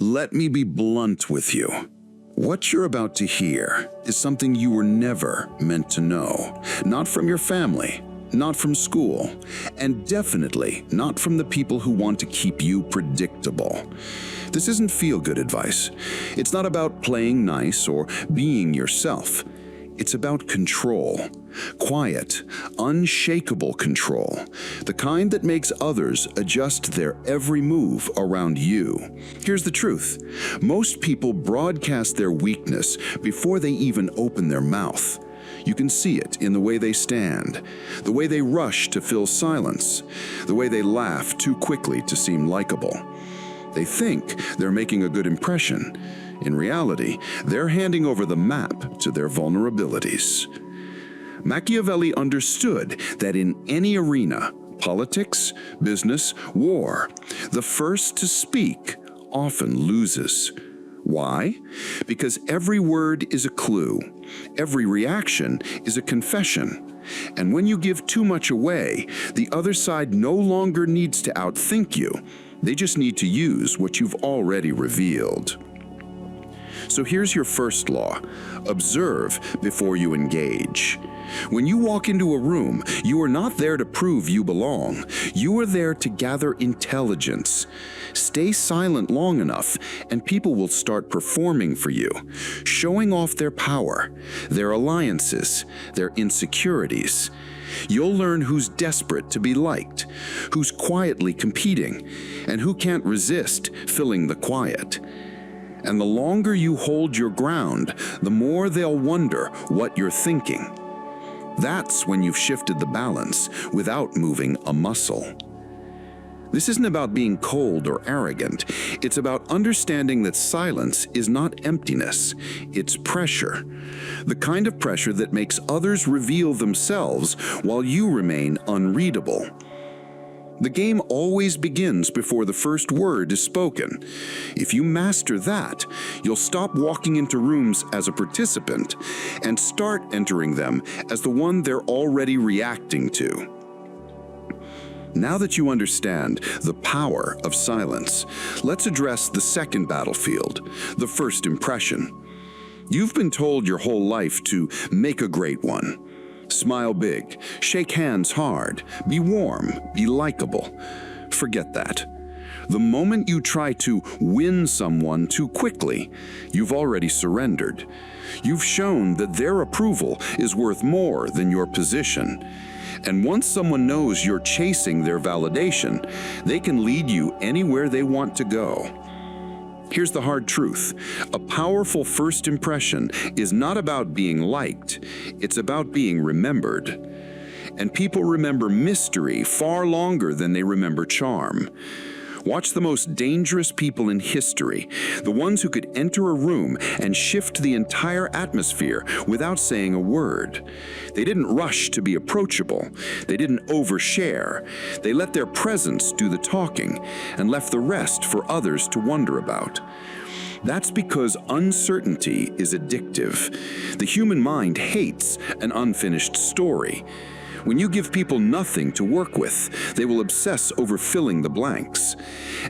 Let me be blunt with you. What you're about to hear is something you were never meant to know. Not from your family, not from school, and definitely not from the people who want to keep you predictable. This isn't feel-good advice. It's not about playing nice or being yourself. It's about control. Quiet, unshakable control. The kind that makes others adjust their every move around you. Here's the truth. Most people broadcast their weakness before they even open their mouth. You can see it in the way they stand, the way they rush to fill silence, the way they laugh too quickly to seem likable. They think they're making a good impression. In reality, they're handing over the map to their vulnerabilities. Machiavelli understood that in any arena, politics, business, war, the first to speak often loses. Why? Because every word is a clue. Every reaction is a confession. And when you give too much away, the other side no longer needs to outthink you. They just need to use what you've already revealed. So here's your first law. Observe before you engage. When you walk into a room, you are not there to prove you belong. You are there to gather intelligence. Stay silent long enough, and people will start performing for you, showing off their power, their alliances, their insecurities. You'll learn who's desperate to be liked, who's quietly competing, and who can't resist filling the quiet. And the longer you hold your ground, the more they'll wonder what you're thinking. That's when you've shifted the balance without moving a muscle. This isn't about being cold or arrogant. It's about understanding that silence is not emptiness, it's pressure. The kind of pressure that makes others reveal themselves while you remain unreadable. The game always begins before the first word is spoken. If you master that, you'll stop walking into rooms as a participant and start entering them as the one they're already reacting to. Now that you understand the power of silence, let's address the second battlefield, the first impression. You've been told your whole life to make a great one. Smile big, shake hands hard, be warm, be likable. Forget that. The moment you try to win someone too quickly, you've already surrendered. You've shown that their approval is worth more than your position. And once someone knows you're chasing their validation, they can lead you anywhere they want to go. Here's the hard truth. A powerful first impression is not about being liked, it's about being remembered. And people remember mystery far longer than they remember charm. Watch the most dangerous people in history, the ones who could enter a room and shift the entire atmosphere without saying a word. They didn't rush to be approachable. They didn't overshare. They let their presence do the talking and left the rest for others to wonder about. That's because uncertainty is addictive. The human mind hates an unfinished story. When you give people nothing to work with, they will obsess over filling the blanks.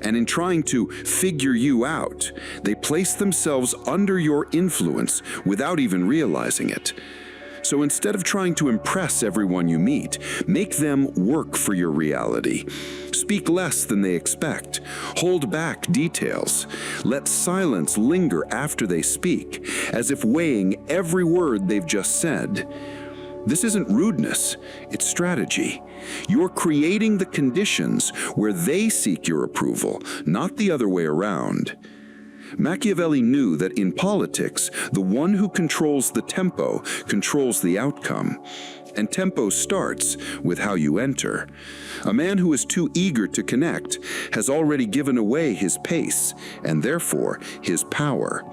And in trying to figure you out, they place themselves under your influence without even realizing it. So instead of trying to impress everyone you meet, make them work for your reality. Speak less than they expect. Hold back details. Let silence linger after they speak, as if weighing every word they've just said. This isn't rudeness, it's strategy. You're creating the conditions where they seek your approval, not the other way around. Machiavelli knew that in politics, the one who controls the tempo controls the outcome. And tempo starts with how you enter. A man who is too eager to connect has already given away his pace, and therefore his power.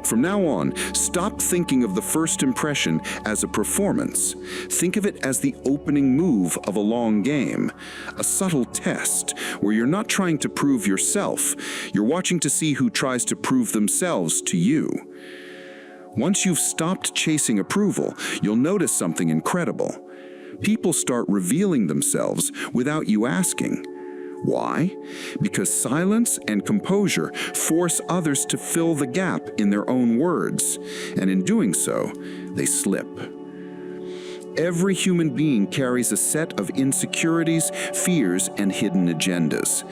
From now on, stop thinking of the first impression as a performance. Think of it as the opening move of a long game, a subtle test where you're not trying to prove yourself, you're watching to see who tries to prove themselves to you. Once you've stopped chasing approval, you'll notice something incredible. People start revealing themselves without you asking. Why? Because silence and composure force others to fill the gap in their own words, and in doing so, they slip. Every human being carries a set of insecurities, fears, and hidden agendas.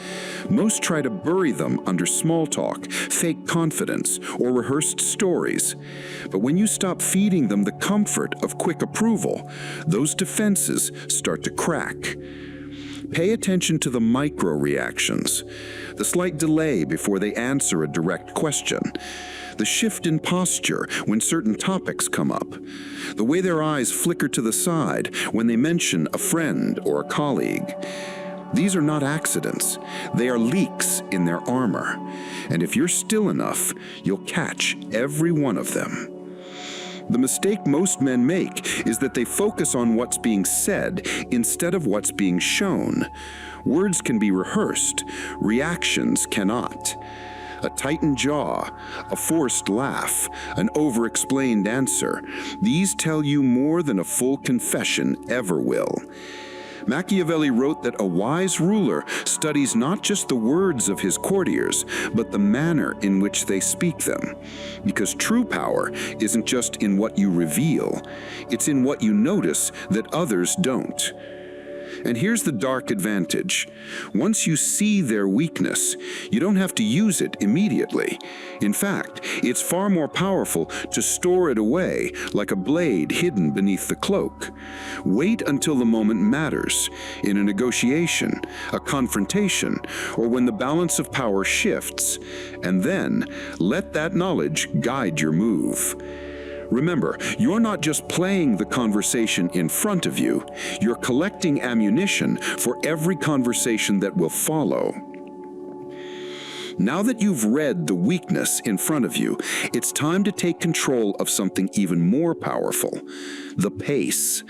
Most try to bury them under small talk, fake confidence, or rehearsed stories. But when you stop feeding them the comfort of quick approval, those defenses start to crack. Pay attention to the micro-reactions, the slight delay before they answer a direct question, the shift in posture when certain topics come up, the way their eyes flicker to the side when they mention a friend or a colleague. These are not accidents. They are leaks in their armor. And if you're still enough, you'll catch every one of them. The mistake most men make is that they focus on what's being said instead of what's being shown. Words can be rehearsed, reactions cannot. A tightened jaw, a forced laugh, an over-explained answer, these tell you more than a full confession ever will. Machiavelli wrote that a wise ruler studies not just the words of his courtiers, but the manner in which they speak them. Because true power isn't just in what you reveal, it's in what you notice that others don't. And here's the dark advantage. Once you see their weakness, you don't have to use it immediately. In fact, it's far more powerful to store it away like a blade hidden beneath the cloak. Wait until the moment matters, in a negotiation, a confrontation, or when the balance of power shifts, and then let that knowledge guide your move. Remember, you're not just playing the conversation in front of you, you're collecting ammunition for every conversation that will follow. Now that you've read the weakness in front of you, it's time to take control of something even more powerful, the pace.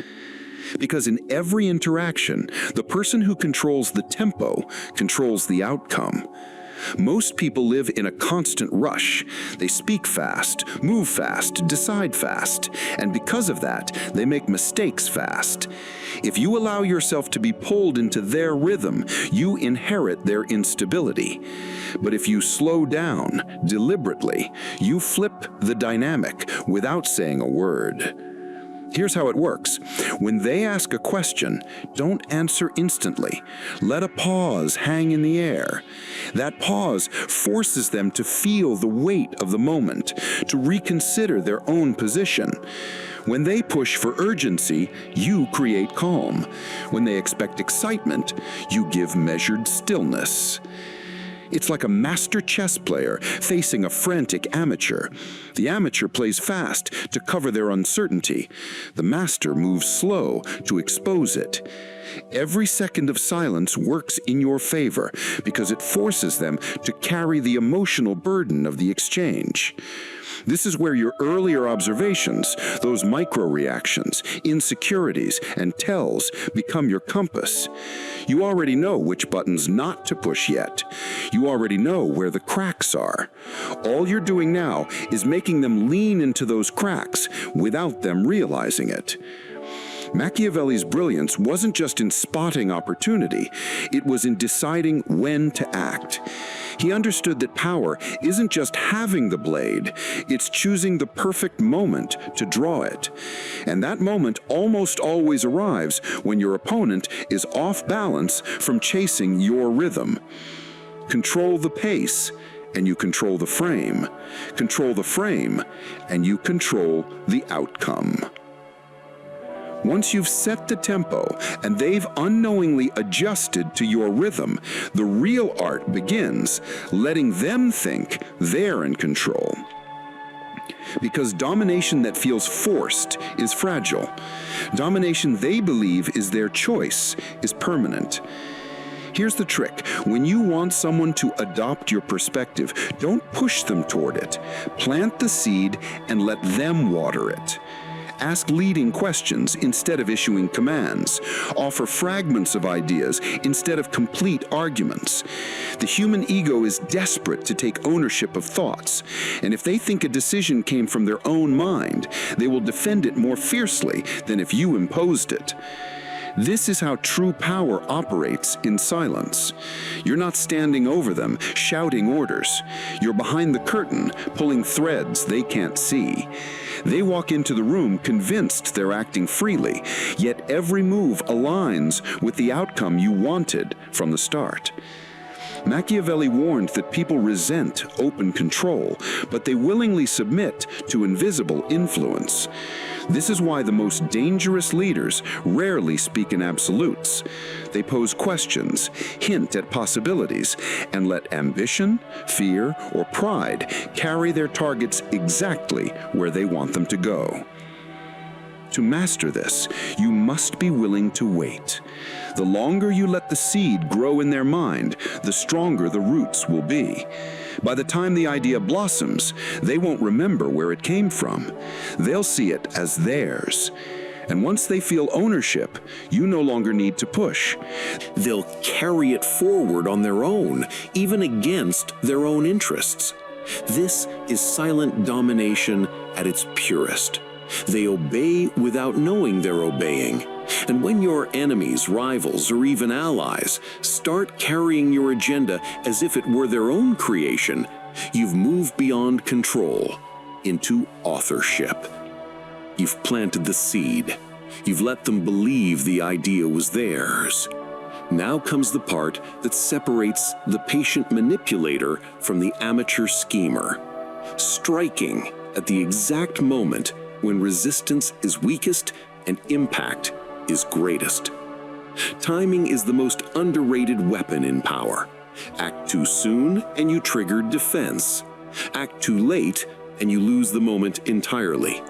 Because in every interaction, the person who controls the tempo controls the outcome. Most people live in a constant rush. They speak fast, move fast, decide fast, and because of that, they make mistakes fast. If you allow yourself to be pulled into their rhythm, you inherit their instability. But if you slow down deliberately, you flip the dynamic without saying a word. Here's how it works. When they ask a question, don't answer instantly. Let a pause hang in the air. That pause forces them to feel the weight of the moment, to reconsider their own position. When they push for urgency, you create calm. When they expect excitement, you give measured stillness. It's like a master chess player facing a frantic amateur. The amateur plays fast to cover their uncertainty. The master moves slow to expose it. Every second of silence works in your favor because it forces them to carry the emotional burden of the exchange. This is where your earlier observations, those micro-reactions, insecurities, and tells become your compass. You already know which buttons not to push yet. You already know where the cracks are. All you're doing now is making them lean into those cracks without them realizing it. Machiavelli's brilliance wasn't just in spotting opportunity, it was in deciding when to act. He understood that power isn't just having the blade, it's choosing the perfect moment to draw it. And that moment almost always arrives when your opponent is off balance from chasing your rhythm. Control the pace, and you control the frame. Control the frame, and you control the outcome. Once you've set the tempo and they've unknowingly adjusted to your rhythm, the real art begins, letting them think they're in control. Because domination that feels forced is fragile. Domination they believe is their choice is permanent. Here's the trick. When you want someone to adopt your perspective, don't push them toward it. Plant the seed and let them water it. Ask leading questions instead of issuing commands. Offer fragments of ideas instead of complete arguments. The human ego is desperate to take ownership of thoughts, and if they think a decision came from their own mind, they will defend it more fiercely than if you imposed it. This is how true power operates in silence. You're not standing over them, shouting orders. You're behind the curtain, pulling threads they can't see. They walk into the room convinced they're acting freely, yet every move aligns with the outcome you wanted from the start. Machiavelli warned that people resent open control, but they willingly submit to invisible influence. This is why the most dangerous leaders rarely speak in absolutes. They pose questions, hint at possibilities, and let ambition, fear, or pride carry their targets exactly where they want them to go. To master this, you must be willing to wait. The longer you let the seed grow in their mind, the stronger the roots will be. By the time the idea blossoms, they won't remember where it came from. They'll see it as theirs. And once they feel ownership, you no longer need to push. They'll carry it forward on their own, even against their own interests. This is silent domination at its purest. They obey without knowing they're obeying. And when your enemies, rivals, or even allies start carrying your agenda as if it were their own creation, you've moved beyond control into authorship. You've planted the seed. You've let them believe the idea was theirs. Now comes the part that separates the patient manipulator from the amateur schemer, striking at the exact moment when resistance is weakest and impact is greatest. Timing is the most underrated weapon in power. Act too soon and you trigger defense. Act too late and you lose the moment entirely.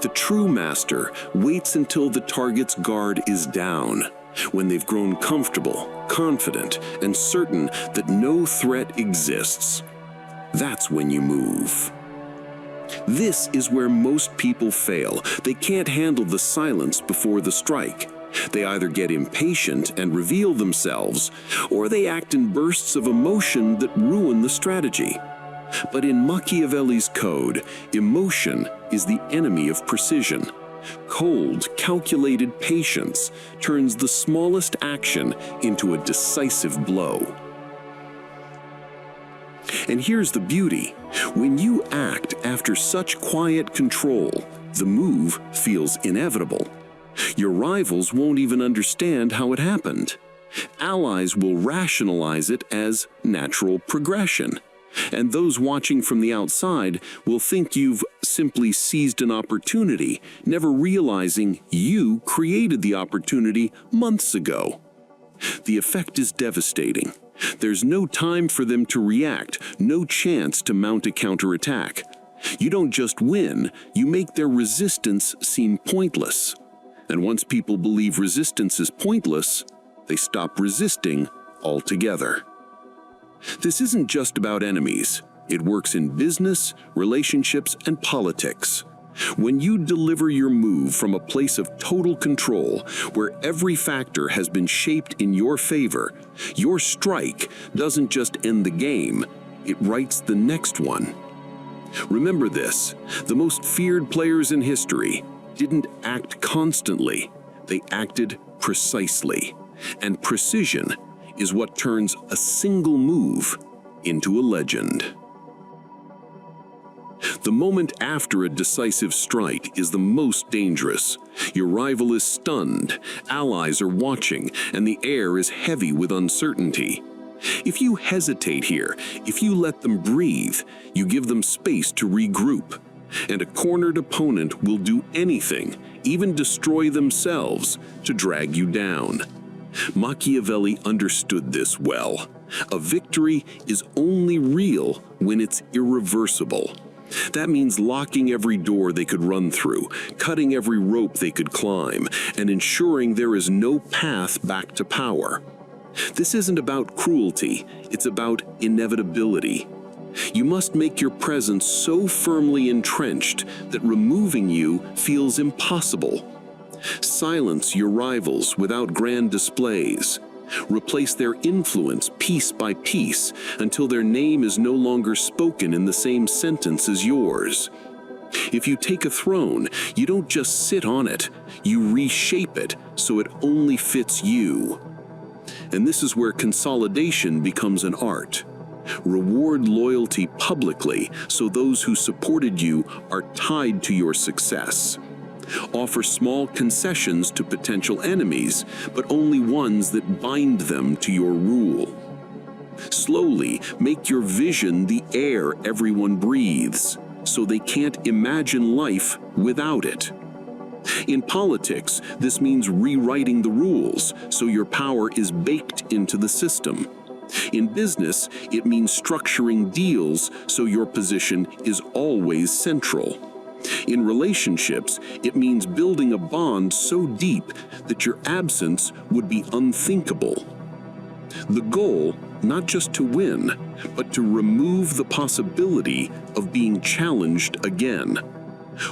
The true master waits until the target's guard is down, when they've grown comfortable, confident, and certain that no threat exists. That's when you move. This is where most people fail. They can't handle the silence before the strike. They either get impatient and reveal themselves, or they act in bursts of emotion that ruin the strategy. But in Machiavelli's code, emotion is the enemy of precision. Cold, calculated patience turns the smallest action into a decisive blow. And here's the beauty. When you act after such quiet control, the move feels inevitable. Your rivals won't even understand how it happened. Allies will rationalize it as natural progression. And those watching from the outside will think you've simply seized an opportunity, never realizing you created the opportunity months ago. The effect is devastating. There's no time for them to react, no chance to mount a counterattack. You don't just win, you make their resistance seem pointless. And once people believe resistance is pointless, they stop resisting altogether. This isn't just about enemies. It works in business, relationships, and politics. When you deliver your move from a place of total control, where every factor has been shaped in your favor, your strike doesn't just end the game, it writes the next one. Remember this, the most feared players in history didn't act constantly, they acted precisely. And precision is what turns a single move into a legend. The moment after a decisive strike is the most dangerous. Your rival is stunned, allies are watching, and the air is heavy with uncertainty. If you hesitate here, if you let them breathe, you give them space to regroup. And a cornered opponent will do anything, even destroy themselves, to drag you down. Machiavelli understood this well. A victory is only real when it's irreversible. That means locking every door they could run through, cutting every rope they could climb, and ensuring there is no path back to power. This isn't about cruelty, it's about inevitability. You must make your presence so firmly entrenched that removing you feels impossible. Silence your rivals without grand displays. Replace their influence piece by piece until their name is no longer spoken in the same sentence as yours. If you take a throne, you don't just sit on it, you reshape it so it only fits you. And this is where consolidation becomes an art. Reward loyalty publicly so those who supported you are tied to your success. Offer small concessions to potential enemies, but only ones that bind them to your rule. Slowly make your vision the air everyone breathes, so they can't imagine life without it. In politics, this means rewriting the rules so your power is baked into the system. In business, it means structuring deals so your position is always central. In relationships, it means building a bond so deep that your absence would be unthinkable. The goal, not just to win, but to remove the possibility of being challenged again.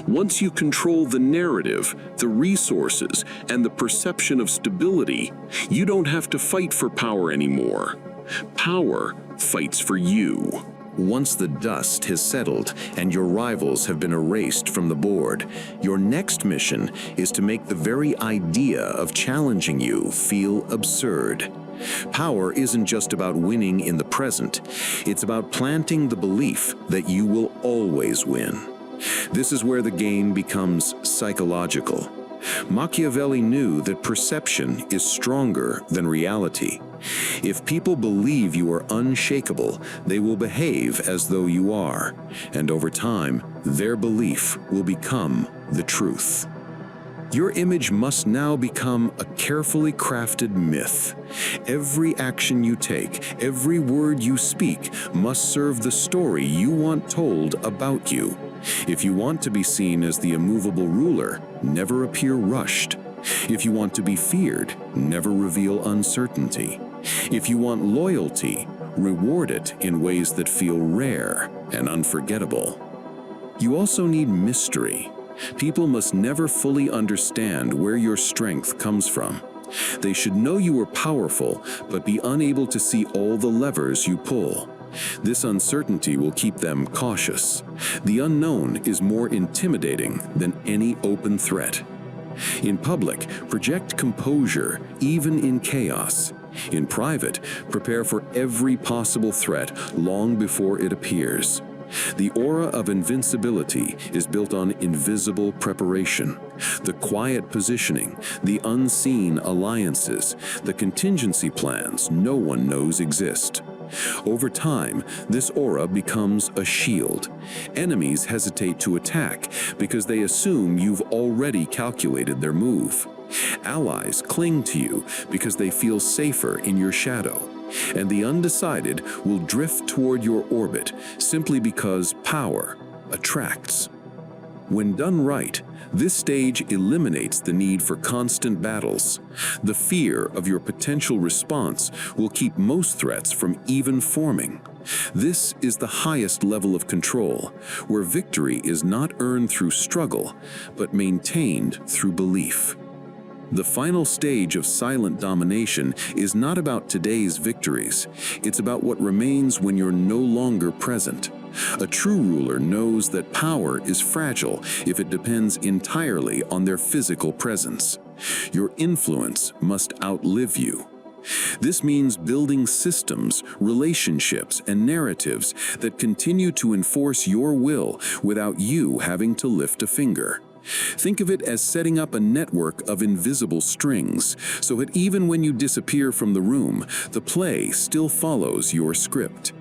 Once you control the narrative, the resources, and the perception of stability, you don't have to fight for power anymore. Power fights for you. Once the dust has settled and your rivals have been erased from the board, your next mission is to make the very idea of challenging you feel absurd. Power isn't just about winning in the present, it's about planting the belief that you will always win. This is where the game becomes psychological. Machiavelli knew that perception is stronger than reality. If people believe you are unshakable, they will behave as though you are, and over time, their belief will become the truth. Your image must now become a carefully crafted myth. Every action you take, every word you speak, must serve the story you want told about you. If you want to be seen as the immovable ruler, never appear rushed. If you want to be feared, never reveal uncertainty. If you want loyalty, reward it in ways that feel rare and unforgettable. You also need mystery. People must never fully understand where your strength comes from. They should know you are powerful, but be unable to see all the levers you pull. This uncertainty will keep them cautious. The unknown is more intimidating than any open threat. In public, project composure, even in chaos. In private, prepare for every possible threat long before it appears. The aura of invincibility is built on invisible preparation, the quiet positioning, the unseen alliances, the contingency plans no one knows exist. Over time, this aura becomes a shield. Enemies hesitate to attack because they assume you've already calculated their move. Allies cling to you because they feel safer in your shadow. And the undecided will drift toward your orbit simply because power attracts. When done right, this stage eliminates the need for constant battles. The fear of your potential response will keep most threats from even forming. This is the highest level of control, where victory is not earned through struggle, but maintained through belief. The final stage of silent domination is not about today's victories. It's about what remains when you're no longer present. A true ruler knows that power is fragile if it depends entirely on their physical presence. Your influence must outlive you. This means building systems, relationships, and narratives that continue to enforce your will without you having to lift a finger. Think of it as setting up a network of invisible strings, so that even when you disappear from the room, the play still follows your script.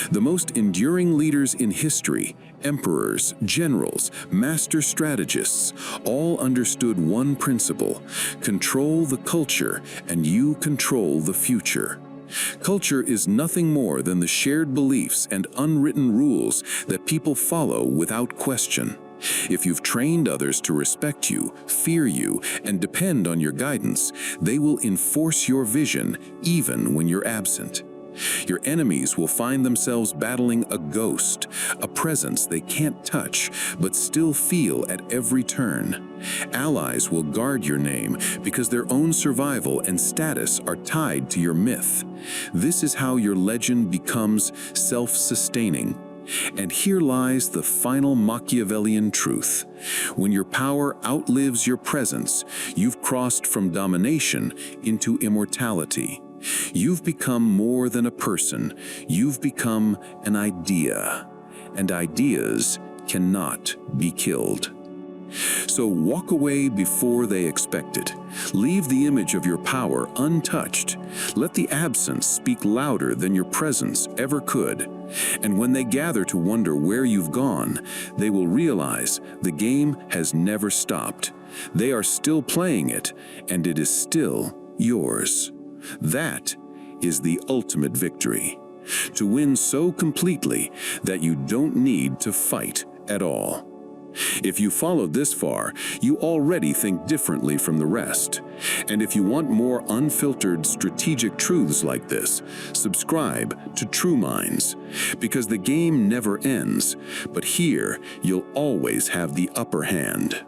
The most enduring leaders in history, emperors, generals, master strategists, all understood one principle: control the culture, and you control the future. Culture is nothing more than the shared beliefs and unwritten rules that people follow without question. If you've trained others to respect you, fear you, and depend on your guidance, they will enforce your vision even when you're absent. Your enemies will find themselves battling a ghost, a presence they can't touch but still feel at every turn. Allies will guard your name because their own survival and status are tied to your myth. This is how your legend becomes self-sustaining, And here lies the final Machiavellian truth. When your power outlives your presence, you've crossed from domination into immortality. You've become more than a person. You've become an idea. And ideas cannot be killed. So walk away before they expect it. Leave the image of your power untouched. Let the absence speak louder than your presence ever could. And when they gather to wonder where you've gone, they will realize the game has never stopped. They are still playing it, and it is still yours. That is the ultimate victory. To win so completely that you don't need to fight at all. If you followed this far, you already think differently from the rest. And if you want more unfiltered strategic truths like this, subscribe to TruMinds, because the game never ends, but here you'll always have the upper hand.